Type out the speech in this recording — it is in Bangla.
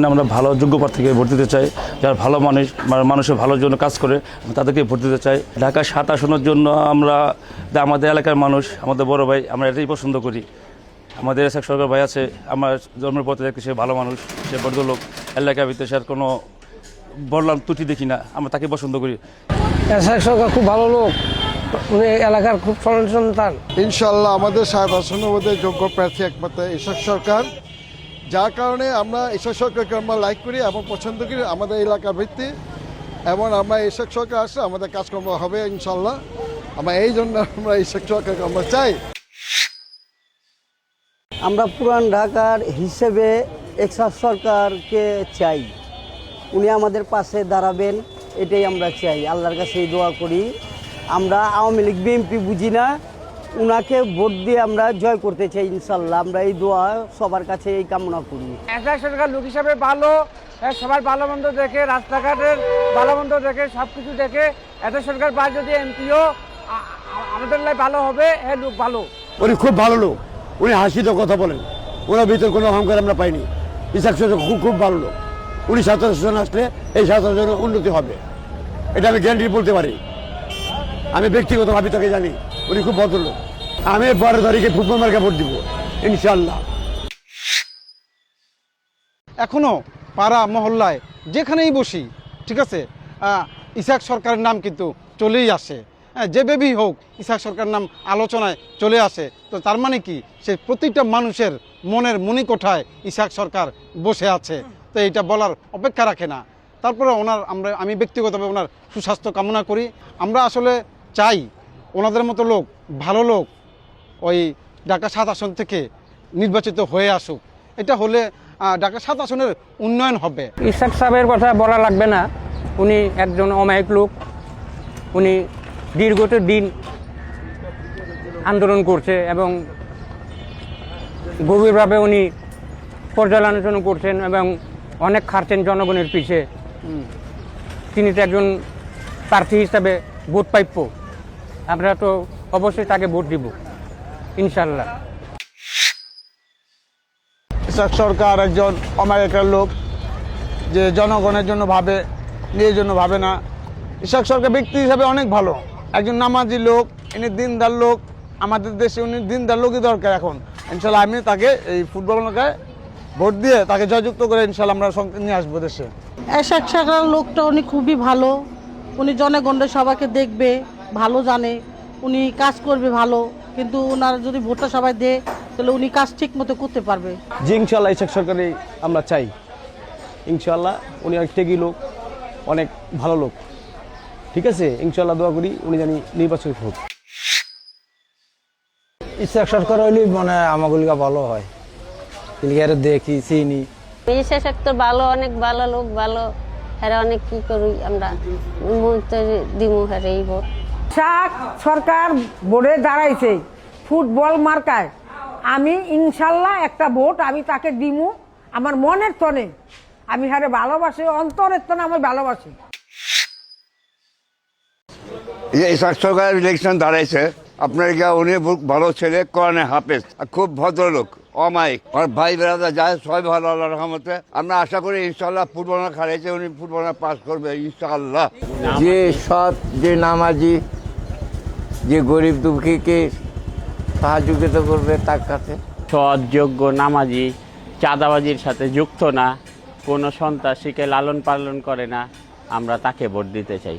আমরা ভালো যোগ্য প্রার্থীকে ভোট দিতে চাই, যারা ভালো মানুষের ভালোর জন্য কাজ করে তাদেরকে ভোট দিতে চাই। ঢাকা ৭ আসনের জন্য আমরা আমাদের এলাকার মানুষ, আমাদের বড় ভাই, আমরা এটাই পছন্দ করি। আমাদের ইসাক সরকার ভাই আছে, আমার জন্মের পর থেকে সে ভালো মানুষ, সে ভদ্রলোক, এলাকার ভিতরে সে আর কোনো বললাম ত্রুটি দেখি না, আমরা তাকে পছন্দ করি। ইসাক সরকার খুব ভালো লোক, উনি এলাকার খুব সন্তান। ইনশাল্লাহ আমাদের ৭ আসনের মধ্যে যোগ্য প্রার্থী একমাত্র ইসাক সরকার, যার কারণে আমরা ইসাক সরকারকে আমরা লাইক করি এবং পছন্দ করি আমাদের এলাকার ভিত্তি। এবং আমরা ইসাক সরকার আসলে আমাদের কাজকর্ম হবে ইনশাল্লাহ। এই জন্য আমরা ইসাক সরকারকে আমরা চাই। আমরা পুরান ঢাকার হিসেবে ইসাক সরকারকে চাই, উনি আমাদের পাশে দাঁড়াবেন, এটাই আমরা চাই। আল্লাহর কাছে দোয়া করি। আমরা আওয়ামী লীগ বিএনপি বুঝি না, উনাকে ভোট দিয়ে আমরা জয় করতে চাই ইনশাল্লাহ। আমরা এই দোয়া সবার কাছে এই কামনা করি। ইসাক সরকার লোক হিসাবে ভালো, সবার ভালো মন্দ দেখে, রাস্তাঘাটের ভালো মন্দ দেখে, সব কিছু দেখে। ইসাক সরকার বা যদি এমপিও আমাদের লাই ভালো হবে, লোক ভালো। উনি খুব ভালো লোক, উনি হাসিতে কথা বলেন, ওনার ভিতর কোনো অহংকার আমরা পাইনি। ইসাক সরকার খুব ভালো লোক, উনি ৭ আসন আসলে এই ৭ আসনের উন্নতি হবে, এটা আমি গ্যারান্টি বলতে পারি। আমি ব্যক্তিগতভাবে তাকে জানি, উনি খুব ভদ্রলোক। আমি ১২ তারিখে ফুটবল মার্কা ভোট দিব ইনশাল্লাহ। এখনো পাড়া মহল্লায় যেখানেই বসি, ঠিক আছে, ইসাক সরকারের নাম কিন্তু চলেই আসে। যে বেবি হোক, ইসাক সরকারের নাম আলোচনায় চলে আসে। তো তার মানে কি, সে প্রতিটা মানুষের মনের মণিকোঠায় ইসাক সরকার বসে আছে। তো এইটা বলার অপেক্ষা রাখে না। তারপরে আমি ব্যক্তিগতভাবে ওনার সুস্বাস্থ্য কামনা করি। আমরা আসলে চাই ওনাদের মতো লোক, ভালো লোক ওই ঢাকা ৭ আসন থেকে নির্বাচিত হয়ে আসুক। এটা হলে ঢাকা ৭ আসনের উন্নয়ন হবে। ইসাক সাহেবের কথা বলা লাগবে না, উনি একজন অমায়িক লোক। উনি দীর্ঘত দিন আন্দোলন করছে এবং গভীরভাবে উনি পর্যালোচনা করছেন এবং অনেক খাটছেন জনগণের পিছে। তিনি তো একজন প্রার্থী হিসাবে ভোট প্রাপ্য, আমরা তো অবশ্যই তাকে ভোট দিব ইনশাল্লাহ। ইসাক সরকার একজন অমায়িকের লোক, যে জনগণের জন্য ভাবে, নিজের জন্য ভাবে না। ইসাক সরকার ব্যক্তি হিসাবে অনেক ভালো, একজন নামাজি লোক, ইনি দিনদার লোক। আমাদের দেশে উনি দিনদার লোকই দরকার এখন। ইনশাল্লাহ আমি তাকে এই ফুটবল মার্কায় ভোট দিয়ে তাকে জয়যুক্ত করে ইনশাল্লাহ আমরা নিয়ে আসবো দেশে। ইসাক সরকার লোকটা উনি খুবই ভালো, উনি জনগণের সবাইকে দেখবে, ভালো জানে, উনি কাজ করবে ভালো। কিন্তু ওনার যদি ভোটটা সবাই দেয় তাহলে উনি কাজ ঠিক মতো করতে পারবে। জি ইনশাল্লাহ ইসাক সরকারই আমরা চাই ইনশাল্লাহ। উনি অনেক ত্যাগী লোক, অনেক ভালো লোক, ঠিক আছে। ইনশাল্লাহ দোয়া করি উনি জানি নির্বাচিত হোক। ইসাক সরকার হইলে মানে আমাগুলিকা ভালো হয়, দেখি চিনি। ইসাক তো ভালো, অনেক ভালো লোক, ভালো। হ্যাঁ অনেক কি করি আমরা দিমু হ্যাঁ এই ভোট। ইসাক সরকার বোর্ডে দাঁড়াইছে ফুটবল মার্কায়, আমি ইনশাল্লাহ একটা ভোট আমি তাকে দিমু। আমার মনের তনে আমি হারে ভালোবাসি, অন্তরের তনে আমি ভালোবাসি। ইসাক সরকার ইলেকশন দাঁড়াইছে, আপনার উনি ভালো ছেলে, কোরআনে হাফেজ, খুব ভদ্রলোক, অমায়িক। আর ভাই বেড়াদা যায় সবাই ভালো, আল্লাহর রহমতে। আমরা আশা করি ইনশাল্লাহ ফুটবল খারাইছে, উনি ফুটবল পাস করবে ইনশাআল্লাহ। যে সৎ, যে নামাজি, যে গরিব দুঃখীকে সাহায্য করবে, তার কাছে সৎ, যোগ্য, নামাজি, চাঁদাবাজির সাথে যুক্ত না, কোনো সন্ত্রাসীকে লালন পালন করে না, আমরা তাকে ভোট দিতে চাই।